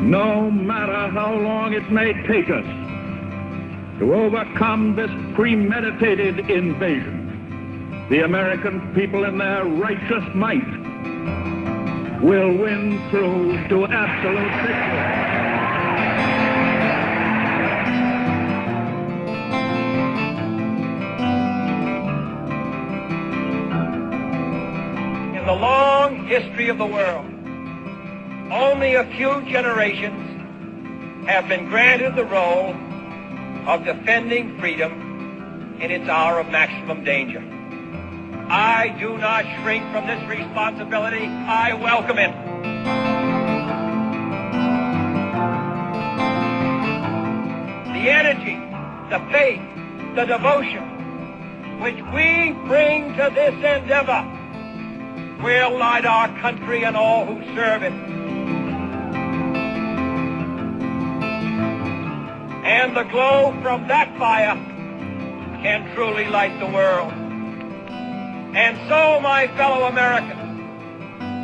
no matter how long it may take us to overcome this premeditated invasion, the American people in their righteous might will win through to absolute victory. In the long history of the world, only a few generations have been granted the role of defending freedom in its hour of maximum danger. I do not shrink from this responsibility. I welcome it. The energy, the faith, the devotion which we bring to this endeavor will light our country and all who serve it. And the glow from that fire can truly light the world. And so, my fellow Americans,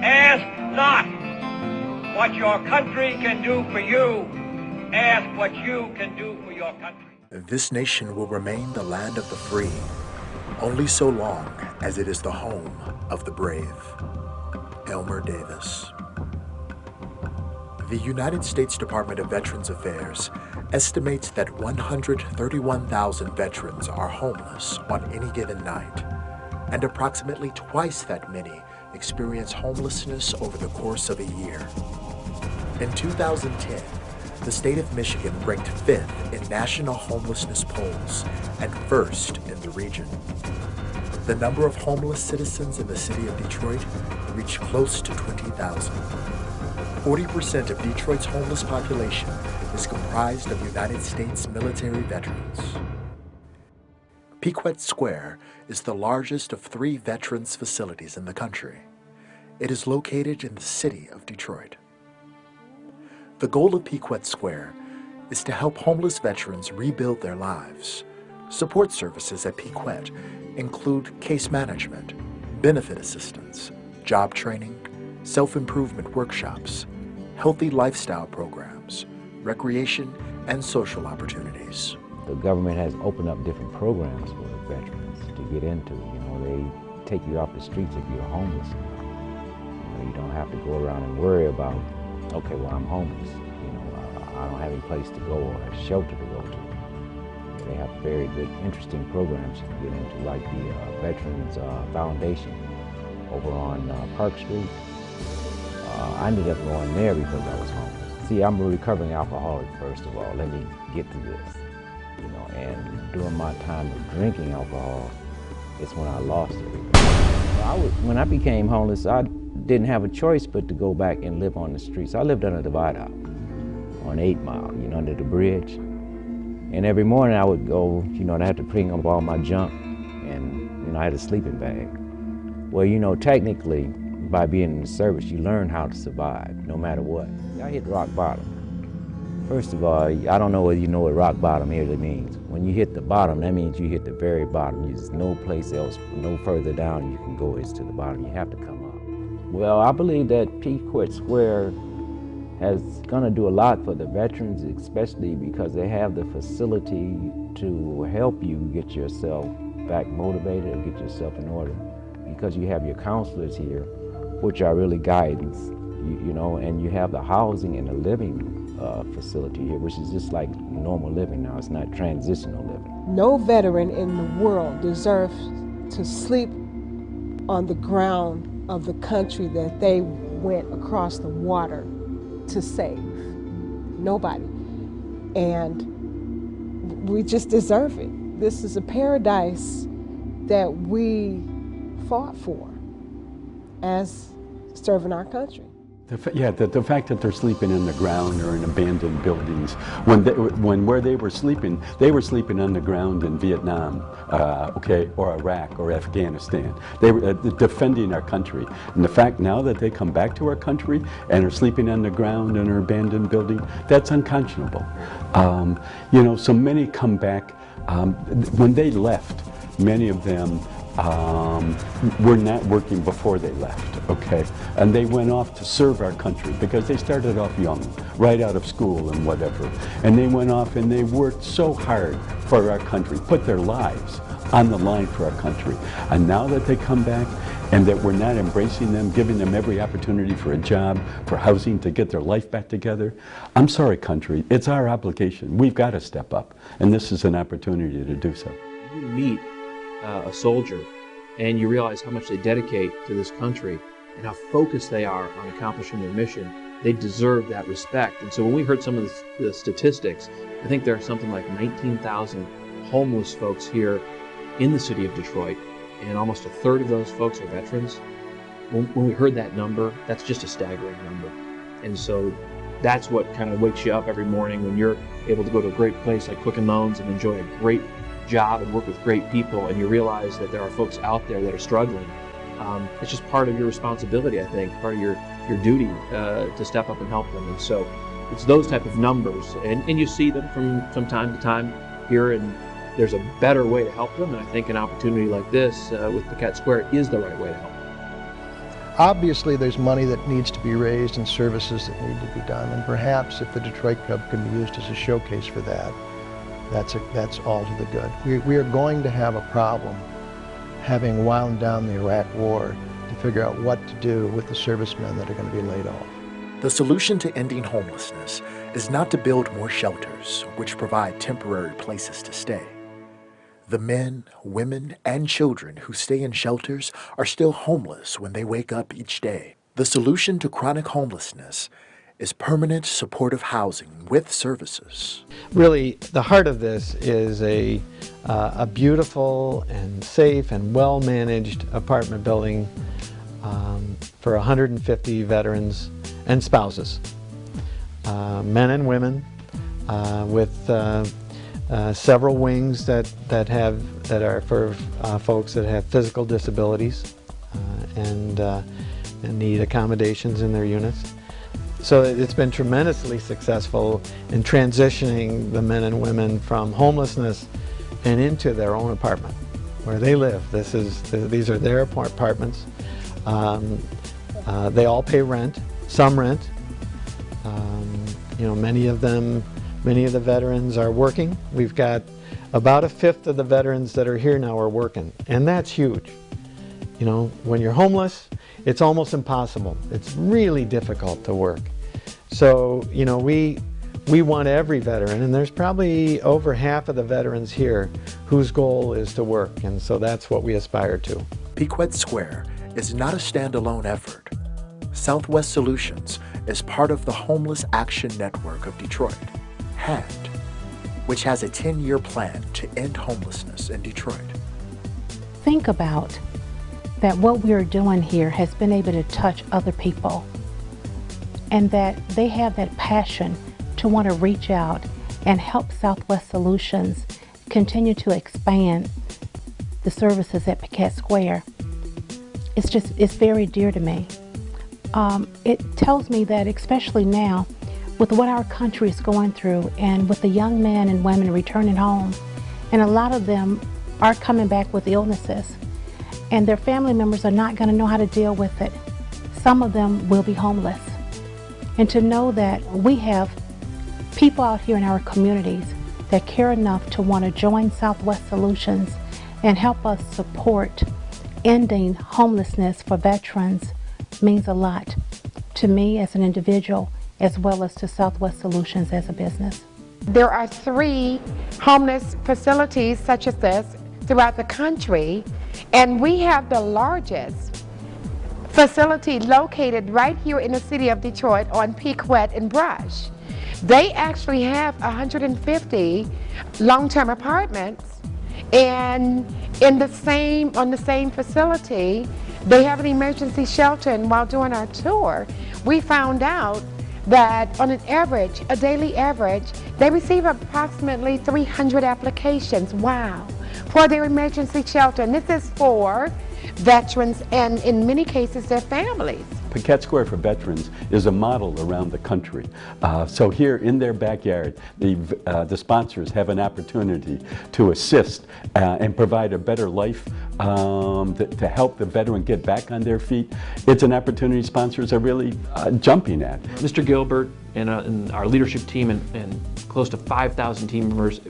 ask not what your country can do for you. Ask what you can do for your country. This nation will remain the land of the free only so long as it is the home of the brave. Elmer Davis. The United States Department of Veterans Affairs estimates that 131,000 veterans are homeless on any given night, and approximately twice that many experience homelessness over the course of a year. In 2010, the state of Michigan ranked 5th in national homelessness polls and 1st in the region. The number of homeless citizens in the city of Detroit reached close to 20,000. 40% of Detroit's homeless population is comprised of United States military veterans. Piquette Square is the largest of 3 veterans facilities in the country. It is located in the city of Detroit. The goal of Piquette Square is to help homeless veterans rebuild their lives. Support services at Piquette include case management, benefit assistance, job training, self-improvement workshops, healthy lifestyle programs, recreation, and social opportunities. The government has opened up different programs for the veterans to get into. You know, they take you off the streets if you're homeless. You don't have to go around and worry about, okay, well, I'm homeless. You know, I don't have any place to go or a shelter to go to. They have very good, interesting programs you can get into, like the Veterans Foundation over on Park Street. I ended up going there because I was homeless. See, I'm a recovering alcoholic, first of all. Let me get to this. You know, and during my time of drinking alcohol, it's when I lost everything. When I became homeless, I didn't have a choice but to go back and live on the streets. I lived under the viaduct on 8 Mile, you know, under the bridge. And every morning I would go, you know, and I had to bring up all my junk, and, you know, I had a sleeping bag. Well, you know, technically, by being in the service, you learn how to survive, no matter what. I hit rock bottom. First of all, I don't know whether you know what rock bottom really means. When you hit the bottom, that means you hit the very bottom. There's no place else, no further down you can go is to the bottom. You have to come up. Well, I believe that Piquette Square is going to do a lot for the veterans, especially because they have the facility to help you get yourself back motivated and get yourself in order. Because you have your counselors here, which are really guidance, you know, and you have the housing and the living facility here, which is just like normal living now. It's not transitional living. No veteran in the world deserves to sleep on the ground of the country that they went across the water to save. Nobody. And we just deserve it. This is a paradise that we fought for as serving our country. The fact that they're sleeping on the ground or in abandoned buildings, where they were sleeping on the ground in Vietnam, or Iraq or Afghanistan. They were defending our country. And the fact now that they come back to our country and are sleeping on the ground in an abandoned building, that's unconscionable. You know, so many come back. When they left, many of them were not working before they left, okay? And they went off to serve our country because they started off young, right out of school and whatever. And they went off and they worked so hard for our country, put their lives on the line for our country. And now that they come back and that we're not embracing them, giving them every opportunity for a job, for housing, to get their life back together, I'm sorry, country, it's our obligation. We've got to step up, and this is an opportunity to do so. You meet a soldier and you realize how much they dedicate to this country and how focused they are on accomplishing their mission. They deserve that respect. And so when we heard some of the statistics, I think there are something like 19,000 homeless folks here in the city of Detroit, and almost a third of those folks are veterans. When we heard that number, that's just a staggering number. And so that's what kind of wakes you up every morning when you're able to go to a great place like Quicken Loans and enjoy a great job and work with great people, and you realize that there are folks out there that are struggling. It's just part of your responsibility, I think, part of your duty to step up and help them. And so it's those type of numbers, and you see them from time to time here, and there's a better way to help them, and I think an opportunity like this with Piquette Square is the right way to help them. Obviously, there's money that needs to be raised and services that need to be done, and perhaps if the Detroit Club can be used as a showcase for that, that's all to the good. We are going to have a problem having wound down the Iraq War to figure out what to do with the servicemen that are going to be laid off. The solution to ending homelessness is not to build more shelters, which provide temporary places to stay. The men, women, and children who stay in shelters are still homeless when they wake up each day. The solution to chronic homelessness is permanent supportive housing with services. Really, the heart of this is a beautiful and safe and well-managed apartment building for 150 veterans and spouses, men and women, with several wings that are for folks that have physical disabilities and need accommodations in their units. So it's been tremendously successful in transitioning the men and women from homelessness and into their own apartment where they live. These are their apartments. They all pay rent, some rent. Many of the veterans are working. We've got about a fifth of the veterans that are here now are working, and that's huge. When you're homeless, it's almost impossible. It's really difficult to work. So, we want every veteran, and there's probably over half of the veterans here whose goal is to work, and so that's what we aspire to. Piquette Square is not a standalone effort. Southwest Solutions is part of the Homeless Action Network of Detroit, HAND, which has a 10-year plan to end homelessness in Detroit. Think about that what we're doing here has been able to touch other people, and that they have that passion to want to reach out and help Southwest Solutions continue to expand the services at Piquette Square. It's very dear to me. It tells me that, especially now, with what our country is going through and with the young men and women returning home, and a lot of them are coming back with illnesses, and their family members are not going to know how to deal with it. Some of them will be homeless. And to know that we have people out here in our communities that care enough to want to join Southwest Solutions and help us support ending homelessness for veterans means a lot to me as an individual, as well as to Southwest Solutions as a business. There are 3 homeless facilities such as this throughout the country, and we have the largest facility located right here in the city of Detroit on Piquette and Brush. They actually have 150 long-term apartments, and on the same facility, they have an emergency shelter. And while doing our tour, we found out that on an average, a daily average, they receive approximately 300 applications, wow, for their emergency shelter. And this is for veterans and in many cases their families. Piquette Square for Veterans is a model around the country. So here in their backyard, the sponsors have an opportunity to assist and provide a better life to help the veteran get back on their feet. It's an opportunity sponsors are really jumping at. Mr. Gilbert and our leadership team and close to 5,000 team members,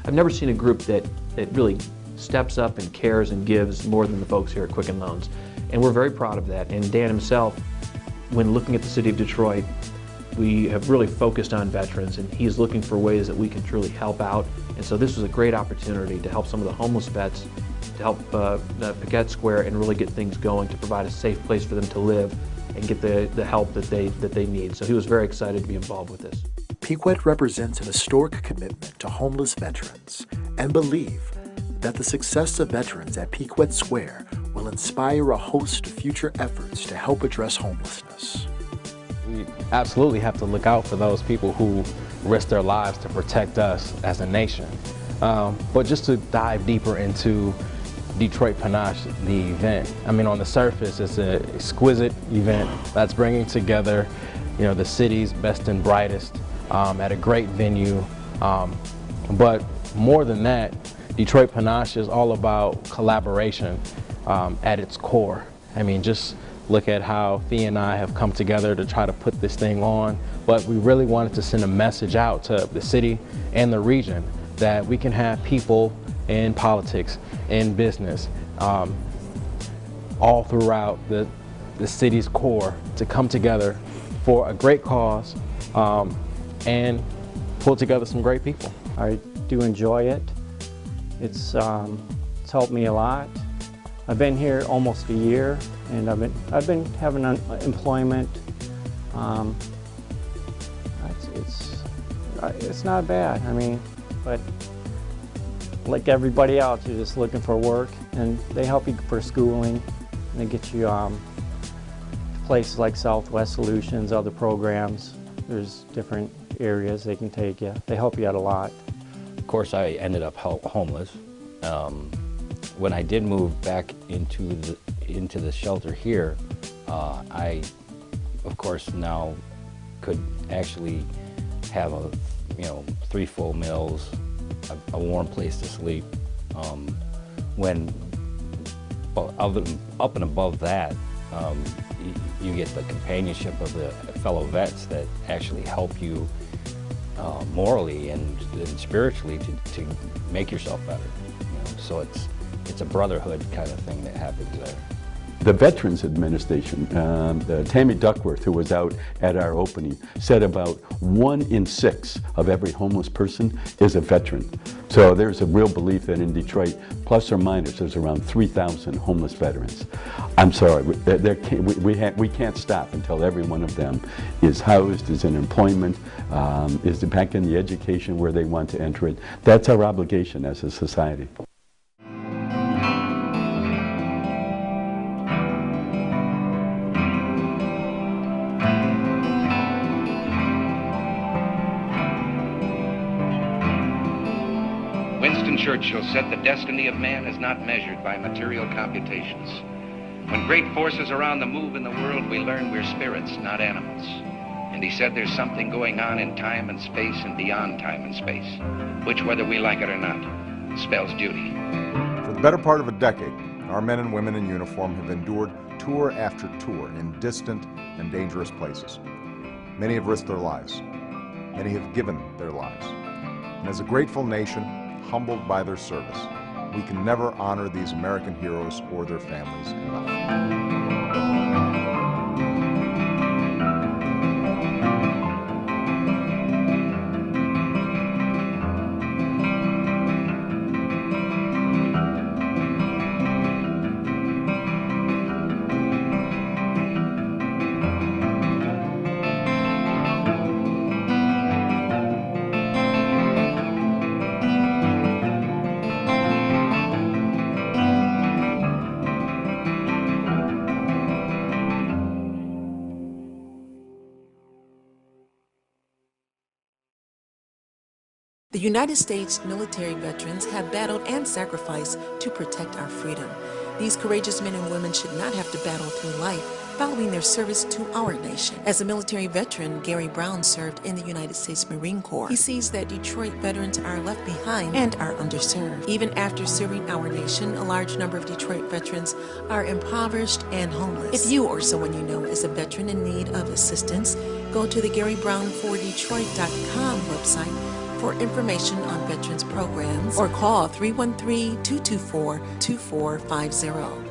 I've never seen a group that really steps up and cares and gives more than the folks here at Quicken Loans. And we're very proud of that. And Dan himself, when looking at the city of Detroit, we have really focused on veterans, and he's looking for ways that we can truly help out. And so this was a great opportunity to help some of the homeless vets, to help Piquette Square and really get things going, to provide a safe place for them to live and get the help that they need. So he was very excited to be involved with this. Piquette represents an historic commitment to homeless veterans and believe that the success of veterans at Piquette Square will inspire a host of future efforts to help address homelessness. We absolutely have to look out for those people who risk their lives to protect us as a nation. But just to dive deeper into Detroit Panache, the event, I mean, on the surface, it's an exquisite event that's bringing together, you know, the city's best and brightest at a great venue. But more than that, Detroit Panache is all about collaboration at its core. I mean, just look at how Thea and I have come together to try to put this thing on, but we really wanted to send a message out to the city and the region that we can have people in politics, in business, all throughout the city's core to come together for a great cause and pull together some great people. I do enjoy it. It's helped me a lot. I've been here almost a year, and I've been having employment. It's not bad. I mean, but like everybody else, you're just looking for work, and they help you for schooling, and they get you places like Southwest Solutions, other programs. There's different areas they can take you. They help you out a lot. Of course, I ended up homeless. When I did move back into the shelter here, I, of course, now could actually have 3 full meals, a warm place to sleep. When up and above that, you get the companionship of the fellow vets that actually help you morally and spiritually to make yourself better. So it's a brotherhood kind of thing that happens there. The Veterans Administration, Tammy Duckworth, who was out at our opening, said about 1 in 6 of every homeless person is a veteran. So there's a real belief that in Detroit, plus or minus, there's around 3,000 homeless veterans. I'm sorry, we can't stop until every one of them is housed, is in employment, is back in the education where they want to enter it. That's our obligation as a society. Churchill said the destiny of man is not measured by material computations. When great forces are on the move in the world, we learn we're spirits, not animals. And he said there's something going on in time and space and beyond time and space, which, whether we like it or not, spells duty. For the better part of a decade, our men and women in uniform have endured tour after tour in distant and dangerous places. Many have risked their lives. Many have given their lives. And as a grateful nation, humbled by their service, we can never honor these American heroes or their families enough. The United States military veterans have battled and sacrificed to protect our freedom. These courageous men and women should not have to battle through life following their service to our nation. As a military veteran, Gary Brown served in the United States Marine Corps. He sees that Detroit veterans are left behind and are underserved. Even after serving our nation, a large number of Detroit veterans are impoverished and homeless. If you or someone you know is a veteran in need of assistance, go to the GaryBrown4Detroit.com website for information on veterans programs or call 313-224-2450.